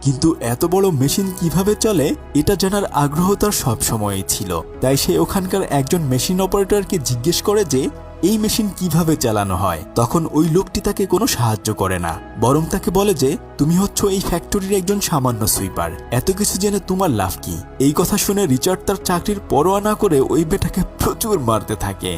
কিন্তু এত বড় মেশিন কিভাবে চলে এটা জানার আগ্রহ তার সবসময়ই ছিল। তাই সে ওখানকার একজন মেশিন অপারেটরকে জিজ্ঞেস করে যে এই মেশিন কিভাবে চালানো হয়। তখন ওই লোকটি তাকে কোনো সাহায্য করে না, বরং তাকে বলে যে তুমি হচ্ছ এই ফ্যাক্টরির একজন সামান্য সুইপার, এত কিছু জেনে তোমার লাভ কি। এই কথা শুনে রিচার্ড তার চাকরির পরোয়া না করে ওই বেটাকে প্রচুর মারতে থাকে।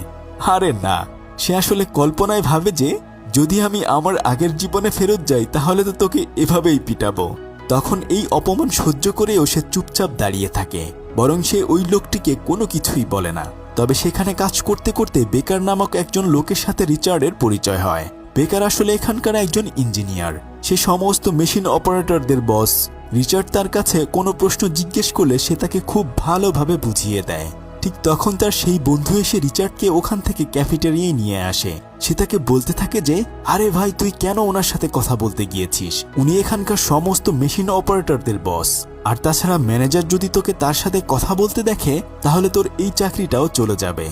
আরে না, সে আসলে কল্পনায় ভাবে যে যদি আমি আমার আগের জীবনে ফেরত যাই তাহলে তো তোকে এভাবেই পিটাবো। তখন এই অপমান সহ্য করেও সে চুপচাপ দাঁড়িয়ে থাকে, বরং সে ওই লোকটিকে কোনো কিছুই বলে না। তবে সেখানে কাজ করতে করতে বেকার নামক একজন লোকের সাথে রিচার্ডের পরিচয় হয়। বেকার আসলে এখানকার একজন ইঞ্জিনিয়ার, সে সমস্ত মেশিন অপারেটরদের বস। রিচার্ড তার কাছে কোনো প্রশ্ন জিজ্ঞেস করলে সে তাকে খুব ভালোভাবে বুঝিয়ে দেয়। ঠিক তখন তার সেই বন্ধু এসে রিচার্ডকে ওখান থেকে ক্যাফেটেরিয়ায় নিয়ে আসে। সে তাকে বলতে থাকে যে আরে ভাই, তুই কেন ওনার সাথে কথা বলতে গিয়েছিস? উনি এখানকার সমস্ত মেশিন অপারেটরদের বস, আর তাছাড়া ম্যানেজার যদি তোকে তার সাথে কথা বলতে দেখে তাহলে তোর এই চাকরিটাও চলে যাবে।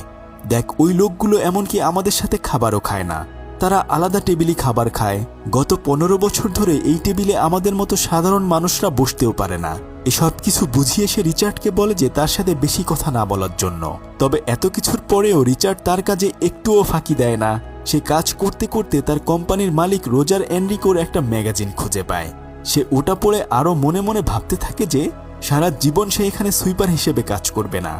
দেখ, ওই লোকগুলো এমনকি আমাদের সাথে খাবারও খায় না, তারা আলাদা টেবিলই খাবার খায়। গত 15 বছর ধরে এই টেবিলে আমাদের মতো সাধারণ মানুষরা বসতেও পারে না। এসব কিছু বুঝিয়ে সে রিচার্ডকে বলে যে তার সাথে বেশি কথা না বলার জন্য। তবে এত কিছুর পরেও রিচার্ড তার কাজে একটুও ফাঁকি দেয় না। সে কাজ করতে করতে তার কোম্পানির মালিক রোজার এনরিকোর একটা ম্যাগাজিন খুঁজে পায়। সে ওটা পড়ে আরও মনে মনে ভাবতে থাকে যে সারা জীবন সে এখানে সুইপার হিসেবে কাজ করবে না,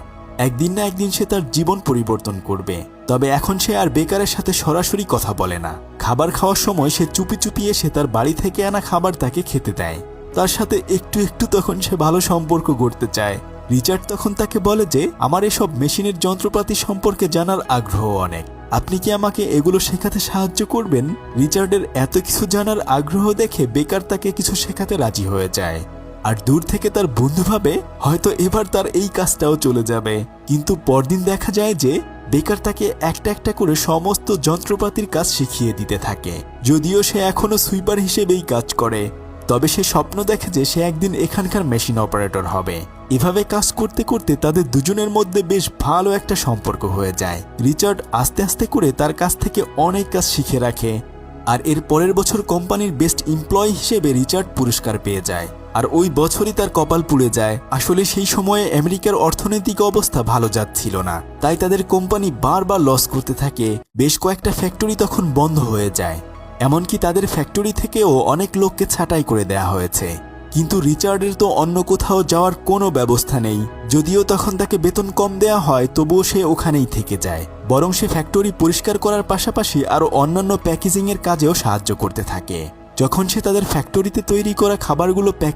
একদিন না একদিন সে তার জীবন পরিবর্তন করবে। তবে এখন সে আর বেকারের সাথে সরাসরি কথা বলে না। খাবার খাওয়ার সময় সে চুপি চুপি এসে তার বাড়ি থেকে আনা খাবার তাকে খেতে দেয়। তার সাথে একটু একটু তখন সে ভালো সম্পর্ক গড়তে চায়। রিচার্ড তখন তাকে বলে যে আমার এসব মেশিনের যন্ত্রপাতি সম্পর্কে জানার আগ্রহ অনেক, আপনি কি আমাকে এগুলো শেখাতে সাহায্য করবেন? রিচার্ডের এত কিছু জানার আগ্রহ দেখে বেকার তাকে কিছু শেখাতে রাজি হয়ে যায়। আর দূর থেকে তার বন্ধু ভাবে হয়তো এবার তার এই কাজটাও চলে যাবে। কিন্তু পরদিন দেখা যায় যে বেকার তাকে একটা একটা করে সমস্ত যন্ত্রপাতির কাজ শিখিয়ে দিতে থাকে। যদিও সে এখনো সুইপার হিসেবেই কাজ করে, তবে সে স্বপ্ন দেখে যে সে একদিন এখানকার মেশিন অপারেটর হবে। এভাবে কাজ করতে করতে তাদের দুজনের মধ্যে বেশ ভালো একটা সম্পর্ক হয়ে যায়। রিচার্ড আস্তে আস্তে করে তার কাছ থেকে অনেক কাজ শিখে রাখে, আর এর পরের বছর কোম্পানির বেস্ট এমপ্লয়ি হিসেবে রিচার্ড পুরস্কার পেয়ে যায়। আর ওই বছরই তার কপাল পুড়ে যায়। আসলে সেই সময়ে আমেরিকার অর্থনৈতিক অবস্থা ভালো যাচ্ছিল না, তাই তাদের কোম্পানি বারবার লস করতে থাকে। বেশ কয়েকটা ফ্যাক্টরি তখন বন্ধ হয়ে যায়, এমনকি তাদের ফ্যাক্টরি থেকেও অনেক লোককে ছাঁটাই করে দেয়া হয়েছে। কিন্তু রিচার্ডের তো অন্য কোথাও যাওয়ার কোনো ব্যবস্থা নেই। যদিও তখন তাকে বেতন কম দেয়া হয়, তবুও সে ওখানেই থেকে যায়। বরং সে ফ্যাক্টরি পরিষ্কার করার পাশাপাশি আরও অন্যান্য প্যাকেজিংয়ের কাজেও সাহায্য করতে থাকে। যখন সে তাদের ফ্যাক্টরিতে তৈরি করা খাবারগুলো